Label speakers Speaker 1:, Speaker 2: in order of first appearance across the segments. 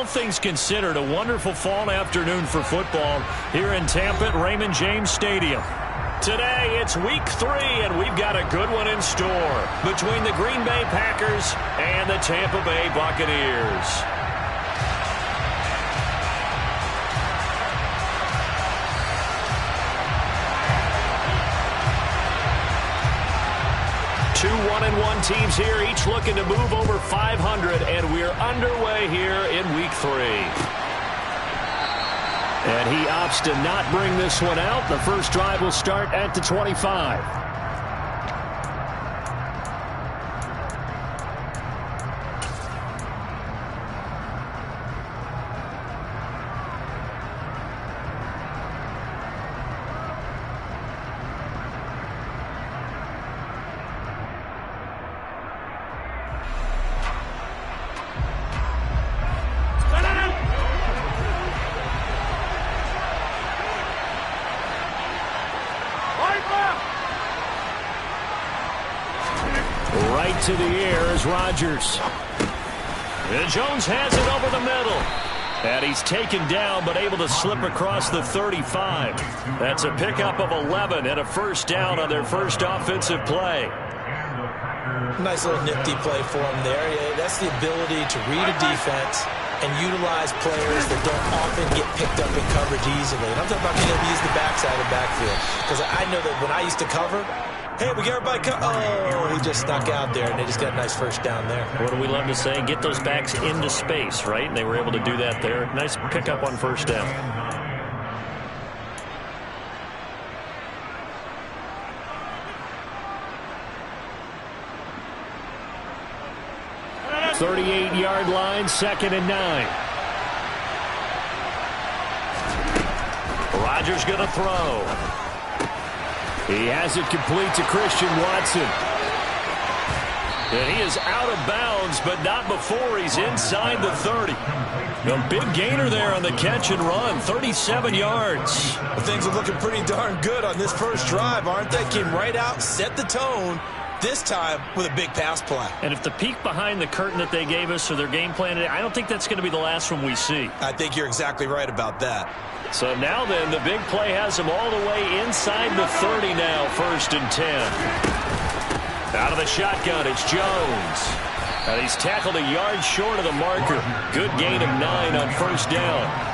Speaker 1: all things considered, a wonderful fall afternoon for football here in Tampa at Raymond James Stadium. Today, it's week 3, and we've got a good one in store between the Green Bay Packers and the Tampa Bay Buccaneers. Two 1-1 teams here, each looking to move over 500, and we're underway here in week 3. And he opts to not bring this one out. The first drive will start at the 25. Right to the air is Rodgers. And Jones has it over the middle. And he's taken down but able to slip across the 35. That's a pickup of 11 and a first down on their first offensive play.
Speaker 2: Nice little nifty play for him there. Yeah, that's the ability to read a defense and utilize players that don't often get picked up in coverage easily. And I'm talking about being able to use the backside of the backfield. Because I know that when I used to cover, hey, we got everybody oh, he just snuck out there, and they just got a nice first down there.
Speaker 1: What do we love to say? Get those backs into space, right? And they were able to do that there. Nice pickup on first down. .38-yard line, 2nd and 9. Rodgers going to throw. He has it complete to Christian Watson. And he is out of bounds, but not before he's inside the 30. A big gainer there on the catch and run, 37 yards.
Speaker 2: Well, things are looking pretty darn good on this first drive, aren't they? Came right out, set the tone, this time with a big pass play.
Speaker 1: And if the peek behind the curtain that they gave us or their game plan, I don't think that's going to be the last one we see.
Speaker 2: I think you're exactly right about that.
Speaker 1: So now then, the big play has him all the way inside the 30 now, 1st and 10. Out of the shotgun, it's Jones. And he's tackled a yard short of the marker. Good gain of 9 on first down.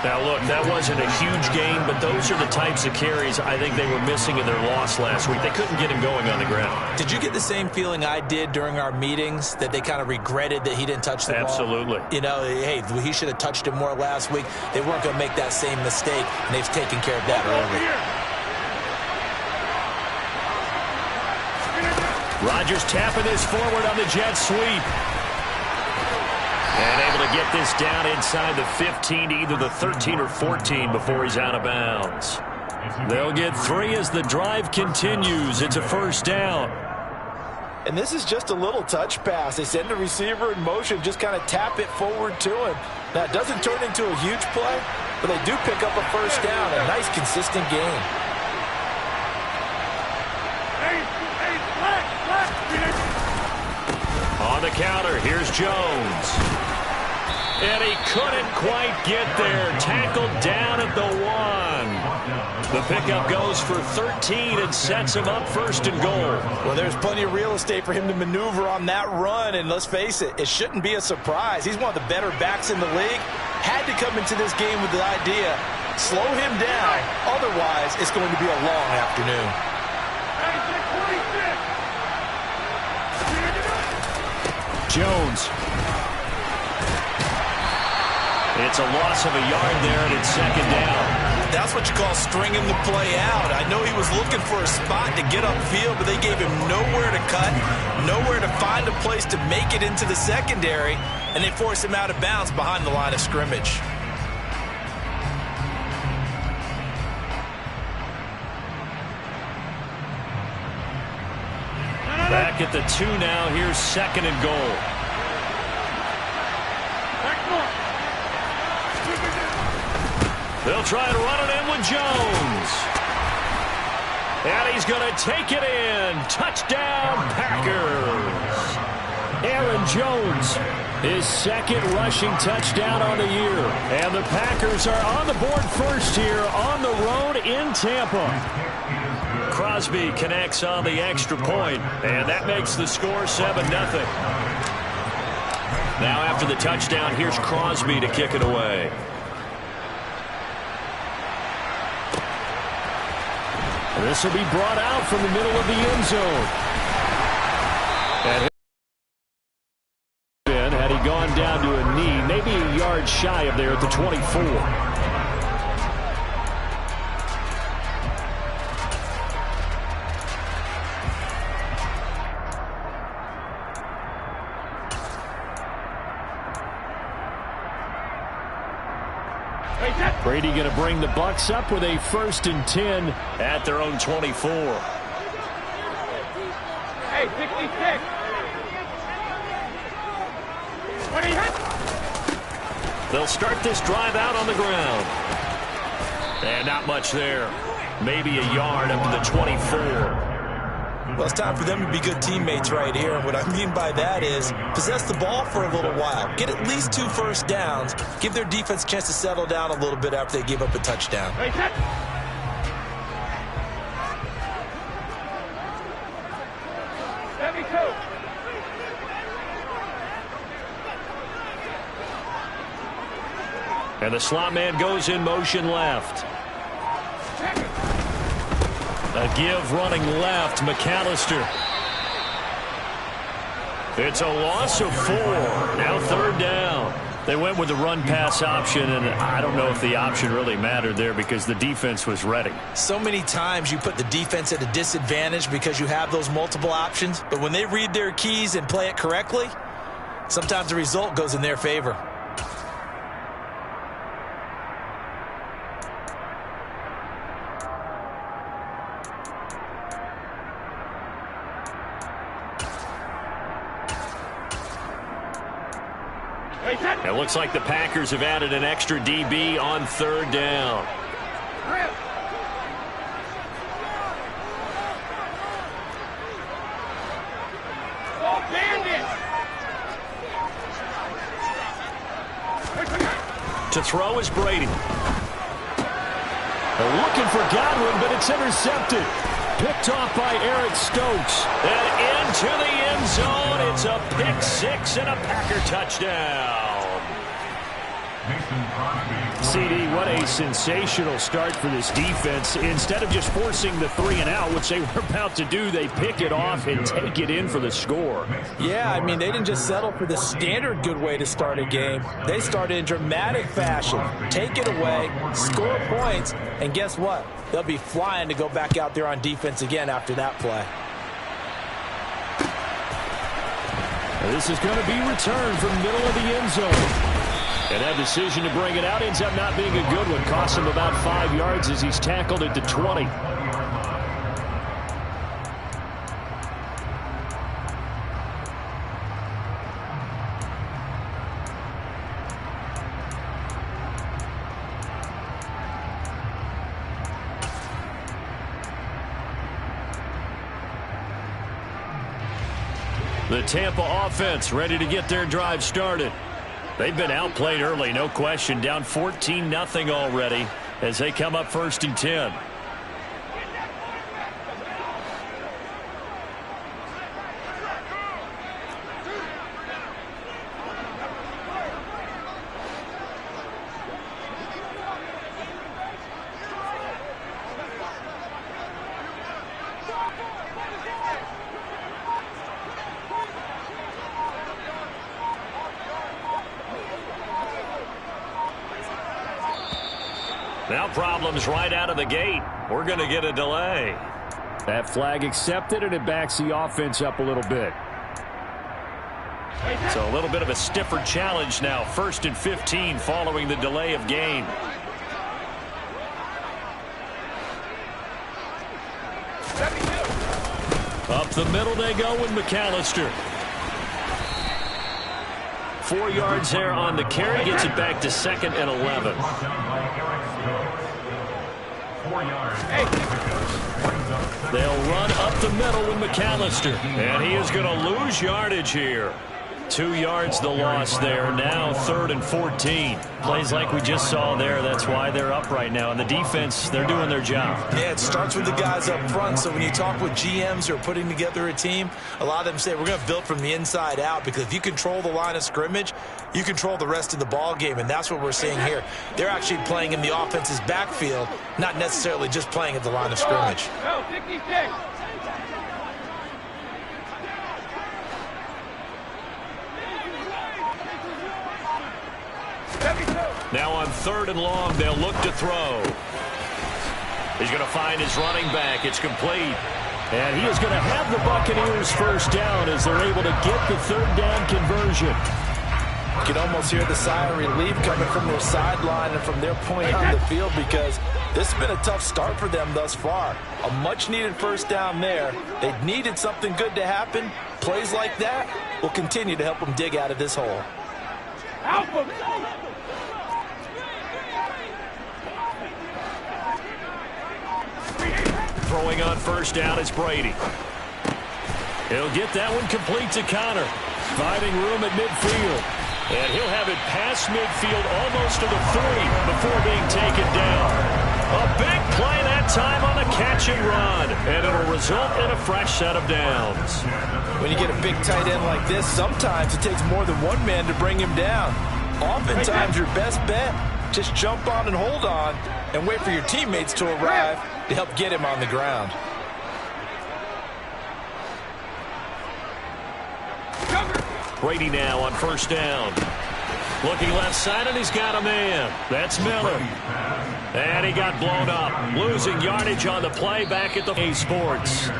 Speaker 1: Now, look, that wasn't a huge gain, but those are the types of carries I think they were missing in their loss last week. They couldn't get him going on the ground.
Speaker 2: Did you get the same feeling I did during our meetings, that they kind of regretted that he didn't touch the ball?
Speaker 1: Absolutely.
Speaker 2: You know, hey, he should have touched it more last week. They weren't going to make that same mistake, and they've taken care of that early.
Speaker 1: Rodgers tapping this forward on the jet sweep. And able to get this down inside the 15 to either the 13 or 14 before he's out of bounds. They'll get 3 as the drive continues. It's a first down.
Speaker 3: And this is just a little touch pass. They send the receiver in motion, just kind of tap it forward to him. Now, it doesn't turn into a huge play, but they do pick up a first down. A nice, consistent gain.
Speaker 1: On the counter, here's Jones. And he couldn't quite get there. Tackled down at the 1. The pickup goes for 13 and sets him up 1st and goal.
Speaker 3: Well, there's plenty of real estate for him to maneuver on that run. And let's face it, it shouldn't be a surprise. He's one of the better backs in the league. Had to come into this game with the idea, slow him down. Otherwise, it's going to be a long afternoon.
Speaker 1: Jones. It's a loss of a yard there, and it's 2nd down.
Speaker 2: That's what you call stringing the play out. I know he was looking for a spot to get upfield, but they gave him nowhere to cut, nowhere to find a place to make it into the secondary, and they forced him out of bounds behind the line of scrimmage.
Speaker 1: Back at the 2 now. Here's 2nd and goal. They'll try to run it in with Jones. And he's going to take it in. Touchdown, Packers. Aaron Jones His second rushing touchdown on the year. And the Packers are on the board first here on the road in Tampa. Crosby connects on the extra point, and that makes the score 7-0. Now after the touchdown, here's Crosby to kick it away. This will be brought out from the middle of the end zone. And had he gone down to a knee, maybe a yard shy of there at the 24. Brady going to bring the Bucs up with a 1st and 10 at their own 24.
Speaker 4: Hey, 66.
Speaker 1: They'll start this drive out on the ground. And not much there. Maybe a yard up to the 24.
Speaker 2: Well, it's time for them to be good teammates right here. And what I mean by that is possess the ball for a little while. Get at least 2 first downs. Give their defense a chance to settle down a little bit after they give up a touchdown.
Speaker 1: And the slot man goes in motion left. A give running left, McAllister. It's a loss of 4. Now 3rd down. They went with the run-pass option, and I don't know if the option really mattered there because the defense was ready.
Speaker 2: So many times you put the defense at a disadvantage because you have those multiple options, but when they read their keys and play it correctly, sometimes the result goes in their favor.
Speaker 1: It looks like the Packers have added an extra DB on 3rd down. To throw is Brady. They're looking for Godwin, but it's intercepted. Picked off by Eric Stokes. And into the end zone. It's a pick 6 and a Packer touchdown. CD, what a sensational start for this defense. Instead of just forcing the 3 and out, which they were about to do, they pick it off and take it in for the score.
Speaker 2: Yeah, I mean, they didn't just settle for the standard good way to start a game. They started in dramatic fashion. Take it away, score points, and guess what? They'll be flying to go back out there on defense again after that play.
Speaker 1: This is going to be returned from the middle of the end zone. And that decision to bring it out ends up not being a good one. Costs him about 5 yards as he's tackled at the 20. The Tampa offense ready to get their drive started. They've been outplayed early, no question. Down 14-0 already as they come up 1st and 10. Now problems right out of the gate. We're going to get a delay. That flag accepted, and it backs the offense up a little bit. So a little bit of a stiffer challenge now. 1st and 15 following the delay of game. Up the middle they go with McAllister. 4 yards there on the carry. Gets it back to 2nd and 11. They'll run up the middle with McAllister. And he is going to lose yardage here. 2 yards the loss there. Now 3rd and 14. Plays like we just saw there. That's why they're up right now. And the defense, they're doing their job.
Speaker 2: Yeah, it starts with the guys up front. So when you talk with GMs who are putting together a team, a lot of them say we're going to build from the inside out, because if you control the line of scrimmage, you control the rest of the ball game, and that's what we're seeing here. They're actually playing in the offense's backfield, not necessarily just playing at the line of scrimmage.
Speaker 4: Go, 66.
Speaker 1: Now on 3rd and long, they'll look to throw. He's going to find his running back. It's complete. And he is going to have the Buccaneers first down as they're able to get the 3rd down conversion.
Speaker 2: You can almost hear the sigh of relief coming from their sideline and from their point on the field, because this has been a tough start for them thus far. A much-needed first down there. They needed something good to happen. Plays like that will continue to help them dig out of this hole.
Speaker 4: Help him.
Speaker 1: Throwing on first down is Brady. He'll get that one complete to Connor. Finding room at midfield. And he'll have it past midfield almost to the 3 before being taken down. A big play that time on the catch and run. And it'll result in a fresh set of downs.
Speaker 2: When you get a big tight end like this, sometimes it takes more than one man to bring him down. Oftentimes your best bet, just jump on and hold on and wait for your teammates to arrive to help get him on the ground.
Speaker 1: Brady now on first down. Looking left side, and he's got a man. That's Miller. And he got blown up. Losing yardage on the play back at the A Sports.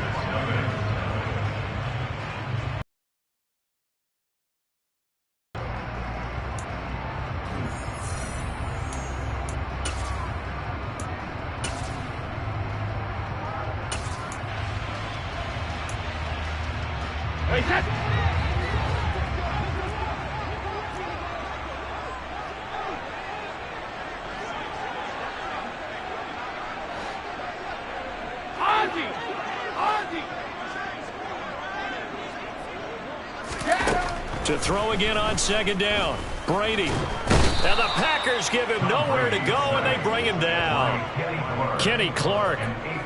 Speaker 1: To throw again on 2nd down. Brady. And the Packers give him nowhere to go, and they bring him down. Kenny Clark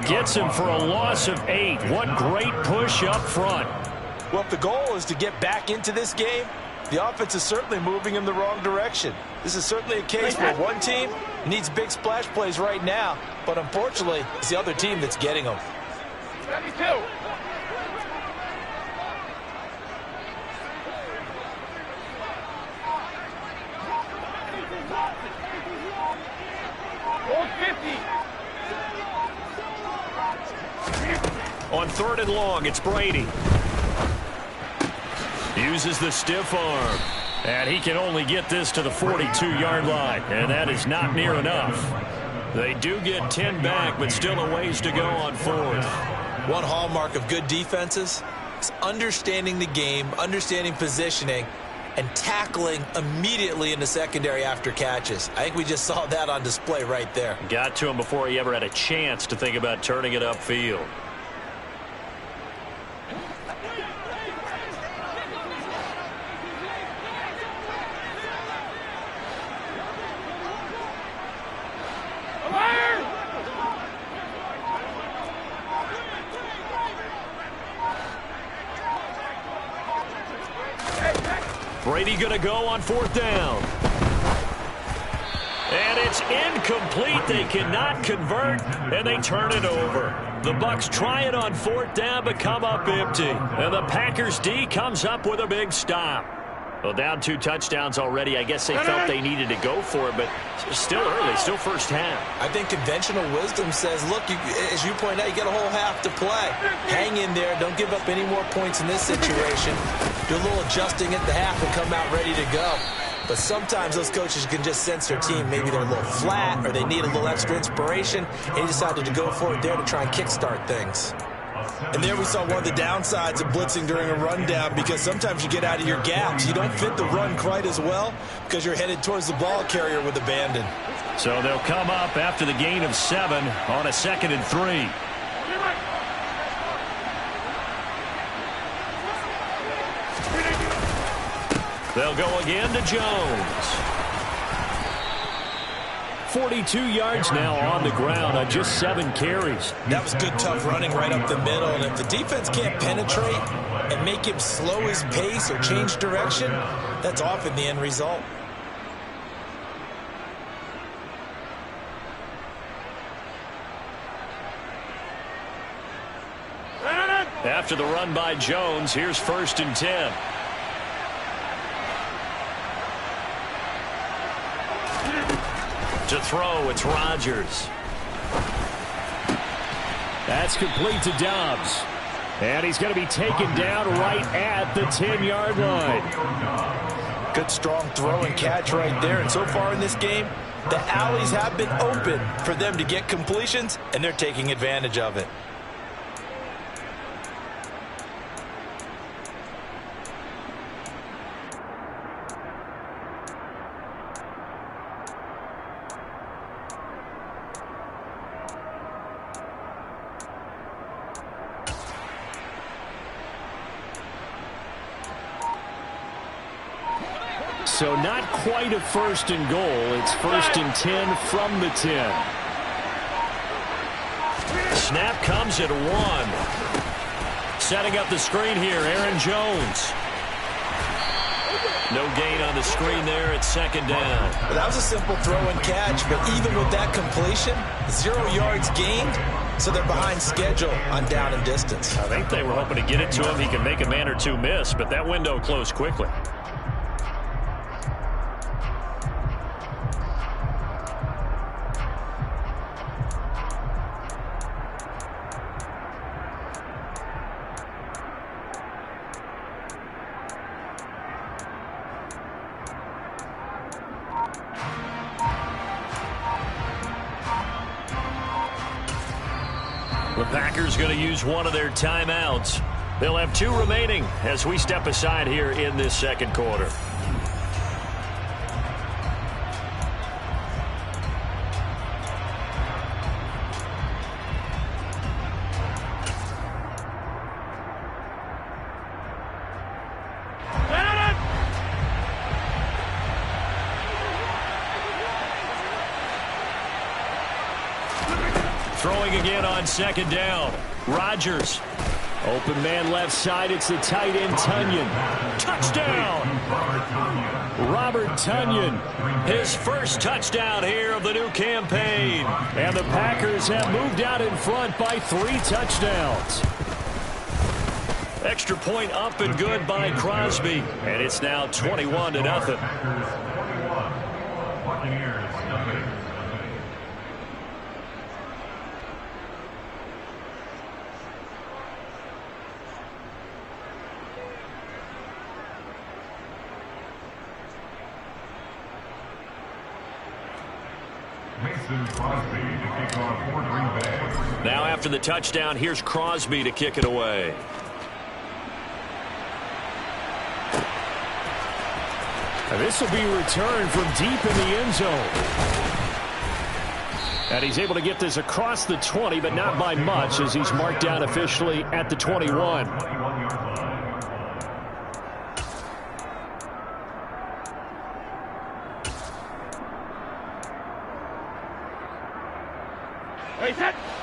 Speaker 1: gets him for a loss of 8. What great push up front.
Speaker 2: Well, if the goal is to get back into this game, the offense is certainly moving in the wrong direction. This is certainly a case where one team needs big splash plays right now, but unfortunately, it's the other team that's getting them.
Speaker 4: 72.
Speaker 1: On 3rd and long, it's Brady. Uses the stiff arm. And he can only get this to the 42-yard line. And that is not near enough. They do get 10 back, but still a ways to go on 4th.
Speaker 2: One hallmark of good defenses is understanding the game, understanding positioning, and tackling immediately in the secondary after catches. I think we just saw that on display right there.
Speaker 1: Got to him before he ever had a chance to think about turning it upfield. Brady going to go on 4th down. And it's incomplete. They cannot convert, and they turn it over. The Bucs try it on 4th down, but come up empty. And the Packers D comes up with a big stop. Well, down 2 touchdowns already. I guess they felt they needed to go for it, but still early, still first half.
Speaker 2: I think conventional wisdom says, look, as you point out, you got a whole half to play. Hang in there. Don't give up any more points in this situation. Do a little adjusting at the half and come out ready to go. But sometimes those coaches can just sense their team. Maybe they're a little flat or they need a little extra inspiration. And he decided to go for it there to try and kickstart things. And there we saw one of the downsides of blitzing during a rundown, because sometimes you get out of your gaps. You don't fit the run quite as well because you're headed towards the ball carrier with abandon.
Speaker 1: So they'll come up after the gain of 7 on a 2nd and 3. They'll go again to Jones. 42 yards now on the ground on just 7 carries.
Speaker 2: That was good, tough running right up the middle. And if the defense can't penetrate and make him slow his pace or change direction, that's often the end result.
Speaker 1: After the run by Jones, here's 1st and 10. To throw, it's Rodgers. That's complete to Dobbs. And he's going to be taken down right at the 10-yard line.
Speaker 2: Good, strong throw and catch right there. And so far in this game, the alleys have been open for them to get completions, and they're taking advantage of it.
Speaker 1: So not quite a 1st and goal. It's 1st and 10 from the 10. Snap comes at 1. Setting up the screen here, Aaron Jones. No gain on the screen there. It's 2nd down.
Speaker 2: Well, that was a simple throw and catch, but even with that completion, 0 yards gained, so they're behind schedule on down and distance.
Speaker 1: I think they were hoping to get it to him. He could make a man or two miss, but that window closed quickly. The Packers going to use one of their timeouts. They'll have 2 remaining as we step aside here in this 2nd quarter. Throwing again on 2nd down. Rodgers. Open man left side. It's the tight end, Tonyan. Touchdown! Robert Tonyan. His first touchdown here of the new campaign. And the Packers have moved out in front by 3 touchdowns. Extra point up and good by Crosby. And it's now 21-0. Now after the touchdown, here's Crosby to kick it away. And this will be returned from deep in the end zone. And he's able to get this across the 20, but not by much as he's marked down officially at the 21.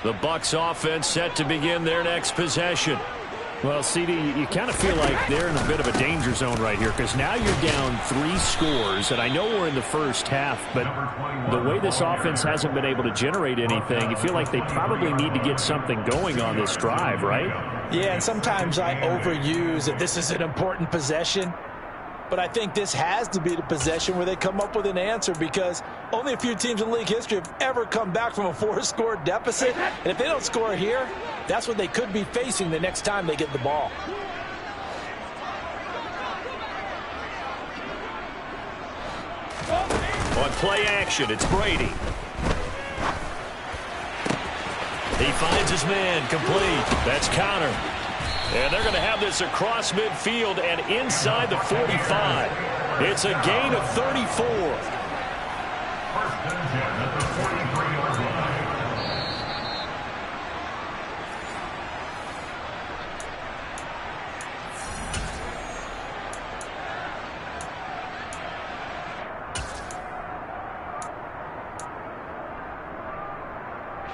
Speaker 1: The Bucs offense set to begin their next possession. Well, CD, you kind of feel like they're in a bit of a danger zone right here because now you're down 3 scores, and I know we're in the first half, but the way this offense hasn't been able to generate anything, you feel like they probably need to get something going on this drive, right?
Speaker 2: Yeah, and sometimes I overuse that this is an important possession. But I think this has to be the possession where they come up with an answer because only a few teams in league history have ever come back from a 4-score deficit. And if they don't score here, that's what they could be facing the next time they get the ball.
Speaker 1: On play action, it's Brady. He finds his man complete. That's Connor. And they're going to have this across midfield and inside the 45. It's a gain of 34.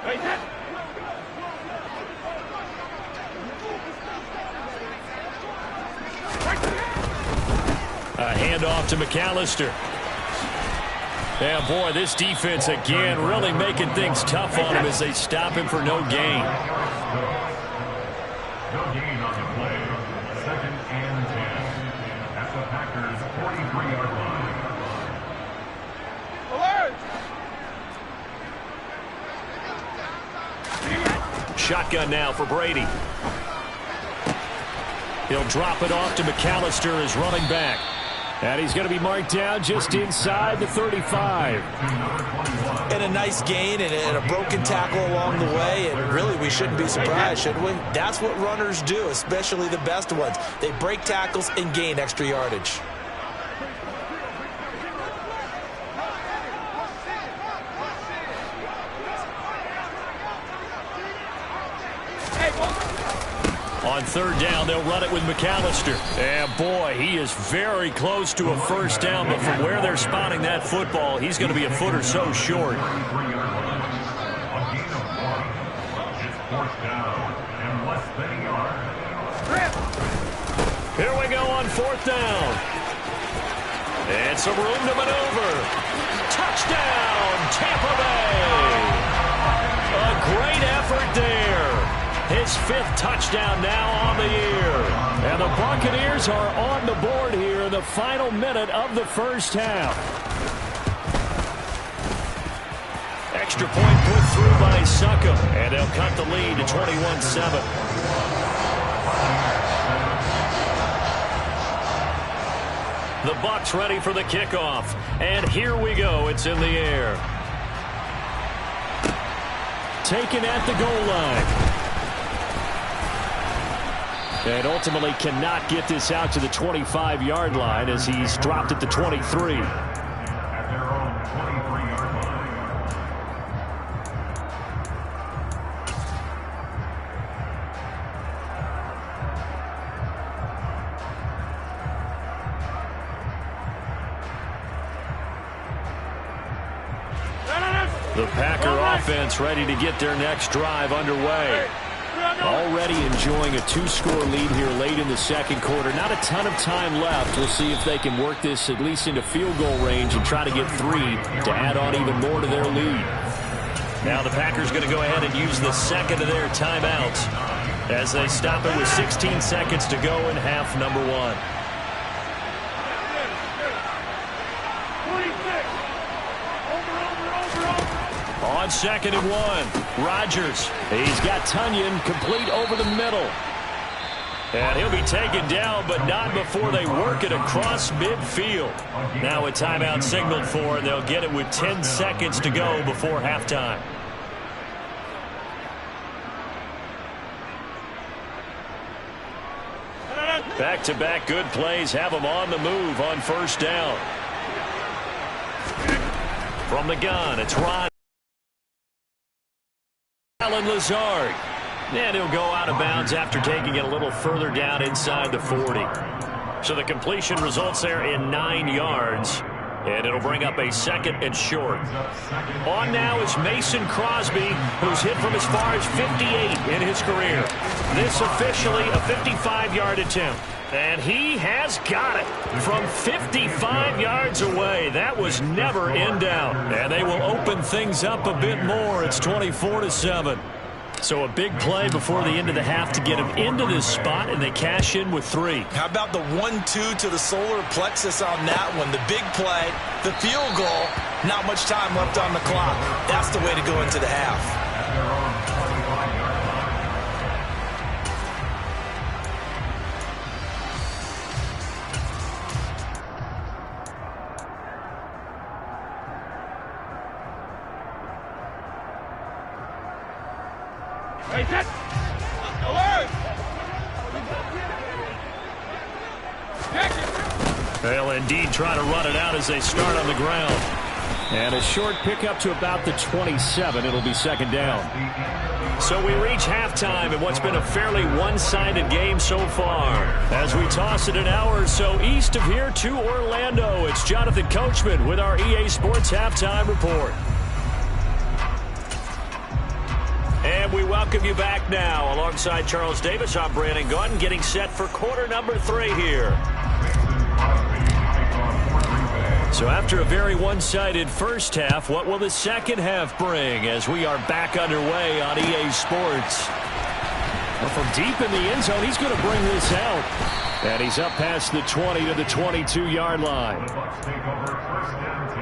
Speaker 1: A handoff to McAllister. Yeah, boy, this defense again really making things tough on him as they stop him for no gain.
Speaker 5: No gain on the play. 2nd and 10. At the Packers' 43-yard line.
Speaker 1: Shotgun now for Brady. He'll drop it off to McAllister as running back. And he's going to be marked down just inside the 35.
Speaker 2: And a nice gain and a broken tackle along the way. And really, we shouldn't be surprised, should we? That's what runners do, especially the best ones. They break tackles and gain extra yardage.
Speaker 1: On 3rd down, they'll run it with McAllister. And boy, he is very close to a first down, but from where they're spotting that football, he's going to be a foot or so short. Here we go on 4th down. And some room to maneuver. Touchdown, Tampa Bay. A great effort there. His 5th touchdown now on the year. And the Buccaneers are on the board here in the final minute of the first half. Extra point put through by Succop. And they'll cut the lead to 21-7. The Bucs ready for the kickoff. And here we go. It's in the air. Taken at the goal line. And ultimately cannot get this out to the 25-yard line as he's dropped at the 23.
Speaker 5: At their own 23-yard line.
Speaker 1: The Packer offense ready to get their next drive underway. Already enjoying a 2-score lead here late in the 2nd quarter. Not a ton of time left. We'll see if they can work this at least into field goal range and try to get 3 to add on even more to their lead. Now the Packers going to go ahead and use the 2nd of their timeouts as they stop it with 16 seconds to go in half number 1. On 2nd and 1, Rodgers. He's got Tunyon complete over the middle. And he'll be taken down, but not before they work it across midfield. Now a timeout signaled for, and they'll get it with 10 seconds to go before halftime. Back-to-back good plays have them on the move on 1st down. From the gun, it's Ron. Alan Lazard. And he'll go out of bounds after taking it a little further down inside the 40. So the completion results there in 9 yards. And it'll bring up a 2nd and short. On now is Mason Crosby, who's hit from as far as 58 in his career. This officially a 55-yard attempt. And he has got it from 55 yards away. That was never in doubt. And they will open things up a bit more. It's 24-7. So a big play before the end of the half to get him into this spot, and they cash in with 3.
Speaker 2: How about the 1-2 to the solar plexus on that one? The big play, the field goal, not much time left on the clock. That's the way to go into the half.
Speaker 1: They'll indeed try to run it out as they start on the ground. And a short pickup to about the 27. It'll be 2nd down. So we reach halftime in what's been a fairly one-sided game so far. As we toss it an hour or so east of here to Orlando, it's Jonathan Coachman with our EA Sports Halftime Report. And we welcome you back now. Alongside Charles Davis, I'm Brandon Gaudin, getting set for quarter number 3 here. So after a very one-sided first half, what will the second half bring as we are back underway on EA Sports? Well, from deep in the end zone, he's going to bring this out. And he's up past the 20 to the 22-yard line.
Speaker 5: The Bucs take over first down 10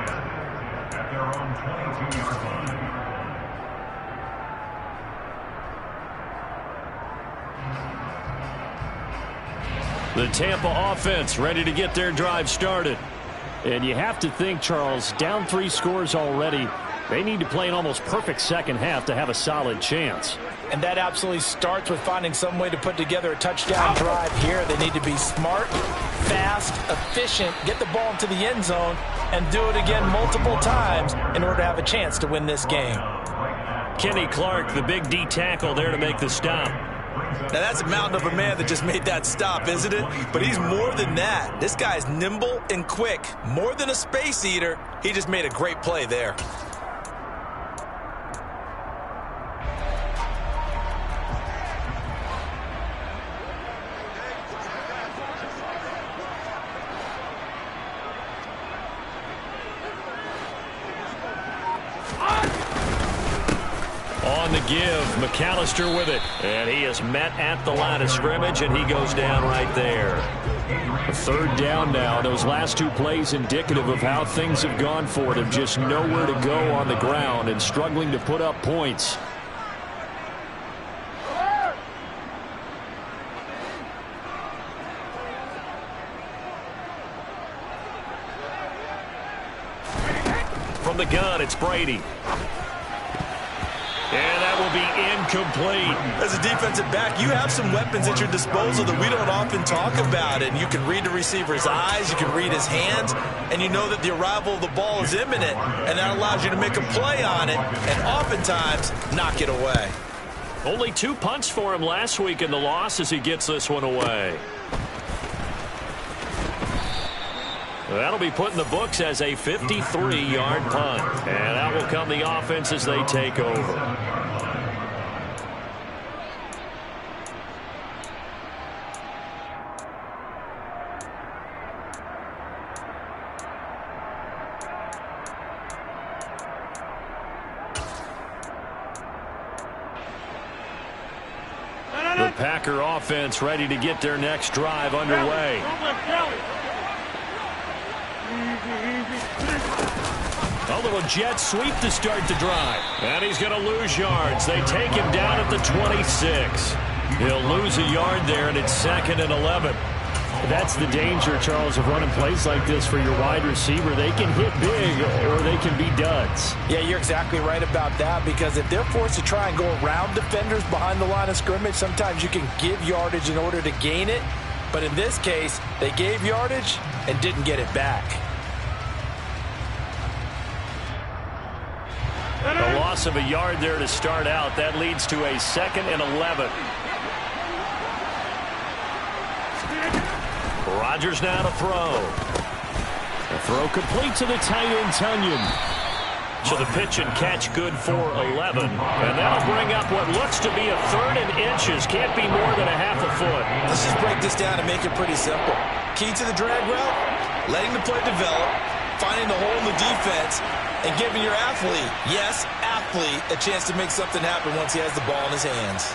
Speaker 5: at their own 22-yard line.
Speaker 1: The Tampa offense ready to get their drive started. And you have to think, Charles, down 3 scores already. They need to play an almost perfect second half to have a solid chance.
Speaker 2: And that absolutely starts with finding some way to put together a touchdown drive here. They need to be smart, fast, efficient, get the ball into the end zone, and do it again multiple times in order to have a chance to win this game.
Speaker 1: Kenny Clark, the big D tackle there to make the stop.
Speaker 3: Now, that's a mountain of a man that just made that stop, isn't it? But he's more than that. This guy's nimble and quick. More than a space eater, he just made a great play there.
Speaker 1: On the give, McAllister with it. And he is met at the line of scrimmage, and he goes down right there. A third down now. Those last 2 plays indicative of how things have gone for them. Just nowhere to go on the ground and struggling to put up points. From the gun, it's Brady. And that will be incomplete.
Speaker 3: As a defensive back, you have some weapons at your disposal that we don't often talk about. And you can read the receiver's eyes, you can read his hands, and you know that the arrival of the ball is imminent. And that allows you to make a play on it and oftentimes knock it away.
Speaker 1: Only 2 punts for him last week in the loss as he gets this one away. That'll be put in the books as a 53-yard punt. And out will come the offense as they take over. The Packer offense ready to get their next drive underway. A little jet sweep to start the drive. And he's going to lose yards. They take him down at the 26. He'll lose a yard there, and it's 2nd and 11. That's the danger, Charles, of running plays like this for your wide receiver. They can hit big or they can be duds.
Speaker 2: Yeah, you're exactly right about that, because if they're forced to try and go around defenders behind the line of scrimmage, sometimes you can give yardage in order to gain it. But in this case, they gave yardage and didn't get it back.
Speaker 1: A loss of a yard there to start out. That leads to a 2nd and 11. Rodgers now to throw. The throw complete to the tight end, Tunyon. So the pitch and catch good for 11. And that'll bring up what looks to be a 3rd and inches. Can't be more than a half a foot.
Speaker 3: Let's just break this down and make it pretty simple. Key to the drag route, letting the play develop, finding the hole in the defense, and giving your athlete, yes, athlete, a chance to make something happen once he has the ball in his hands.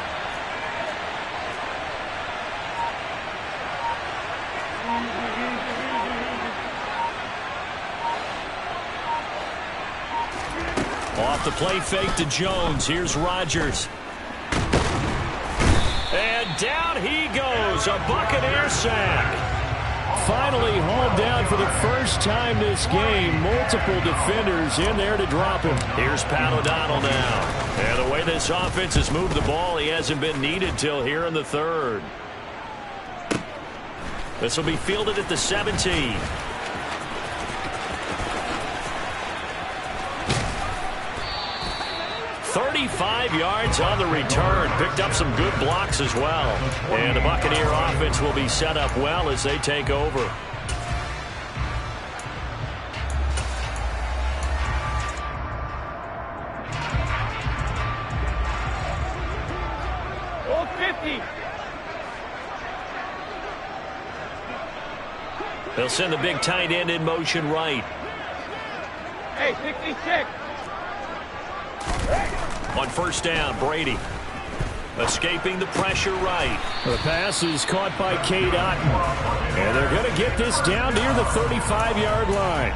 Speaker 1: Off the play fake to Jones. Here's Rodgers. And down he goes. A Buccaneer sack. Finally hauled down for the first time this game. Multiple defenders in there to drop him. Here's Pat O'Donnell now. And the way this offense has moved the ball, he hasn't been needed till here in the 3rd. This will be fielded at the 17. "35 yards on the return." Picked up some good blocks as well. And the Buccaneer offense will be set up well as they take over.
Speaker 4: 50.
Speaker 1: They'll send the big tight end in motion right.
Speaker 4: Hey, 66.
Speaker 1: On first down, Brady. Escaping the pressure right.
Speaker 6: The pass is caught by Cade Otton. And they're going to get this down near the 35-yard line.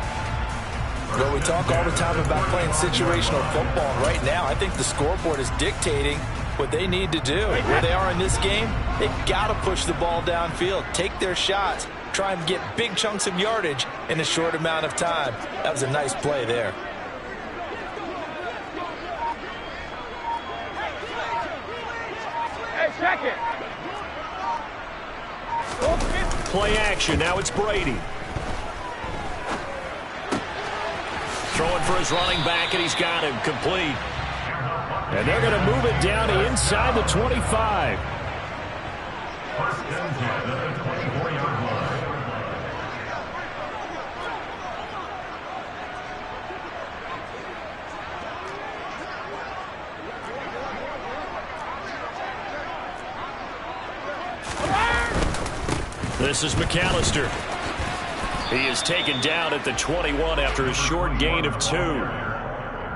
Speaker 2: Well, we talk all the time about playing situational football. And right now, I think the scoreboard is dictating what they need to do. Where they are in this game, they've got to push the ball downfield, take their shots, try and get big chunks of yardage in a short amount of time. That was a nice play there.
Speaker 4: Check it.
Speaker 1: Play action. Now it's Brady. Throwing for his running back, and he's got him complete.
Speaker 6: And they're going to move it down to inside the 25.
Speaker 5: First and 10 at the 24-yard line.
Speaker 1: This is McAllister. He is taken down at the 21 after a short gain of 2.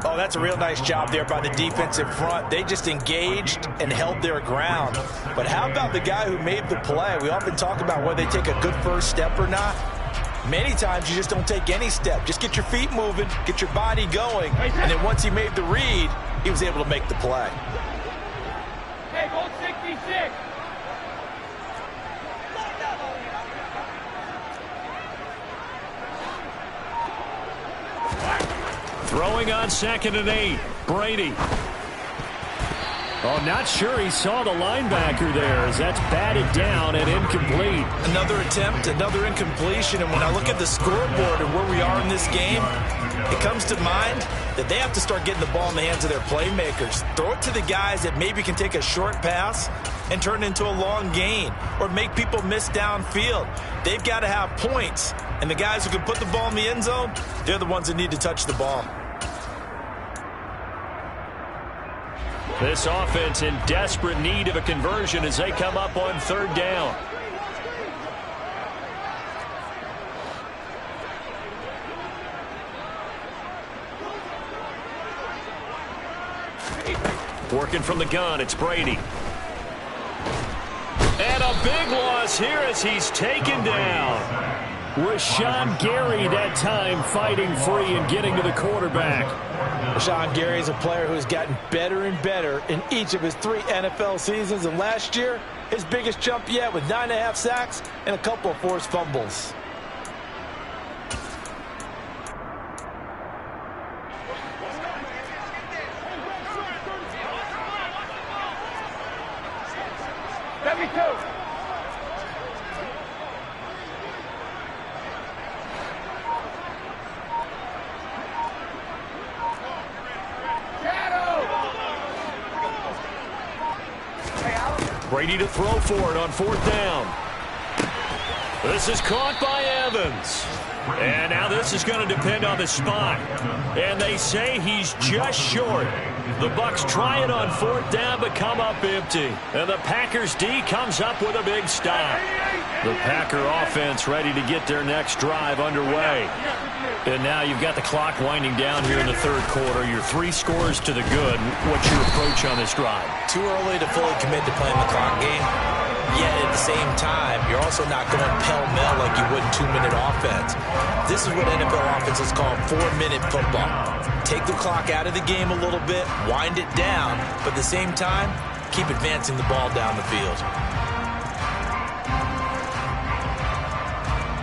Speaker 2: Oh, that's a real nice job there by the defensive front. They just engaged and held their ground. But how about the guy who made the play? We often talk about whether they take a good first step or not. Many times you just don't take any step. Just get your feet moving, get your body going, and then once he made the read, he was able to make the play.
Speaker 4: Hey, hold 66.
Speaker 1: Throwing on 2nd and 8. Brady.
Speaker 6: Oh, not sure he saw the linebacker there as that's batted down and incomplete.
Speaker 2: Another attempt, another incompletion, and when I look at the scoreboard and where we are in this game, it comes to mind that they have to start getting the ball in the hands of their playmakers. Throw it to the guys that maybe can take a short pass and turn it into a long gain or make people miss downfield. They've got to have points, and the guys who can put the ball in the end zone, they're the ones that need to touch the ball.
Speaker 1: This offense in desperate need of a conversion as they come up on 3rd down. Working from the gun, it's Brady. And a big loss here as he's taken down.
Speaker 6: Rashawn Gary that time fighting free and getting to the quarterback.
Speaker 2: Rashawn Gary is a player who's gotten better and better in each of his 3 NFL seasons. And last year, his biggest jump yet with 9.5 sacks and a couple of forced fumbles.
Speaker 1: Brady to throw for it on 4th down. This is caught by Evans. And now this is going to depend on the spot. And they say he's just short. The Bucs try it on 4th down but come up empty. And the Packers D comes up with a big stop. The Packer offense ready to get their next drive underway. And now you've got the clock winding down here in the 3rd quarter. You're 3 scores to the good. What's your approach on this drive?
Speaker 2: Too early to fully commit to playing the clock game. Yet at the same time, you're also not going pell-mell like you would in 2-minute offense. This is what NFL offenses call 4-minute football. Take the clock out of the game a little bit, wind it down, but at the same time, keep advancing the ball down the field.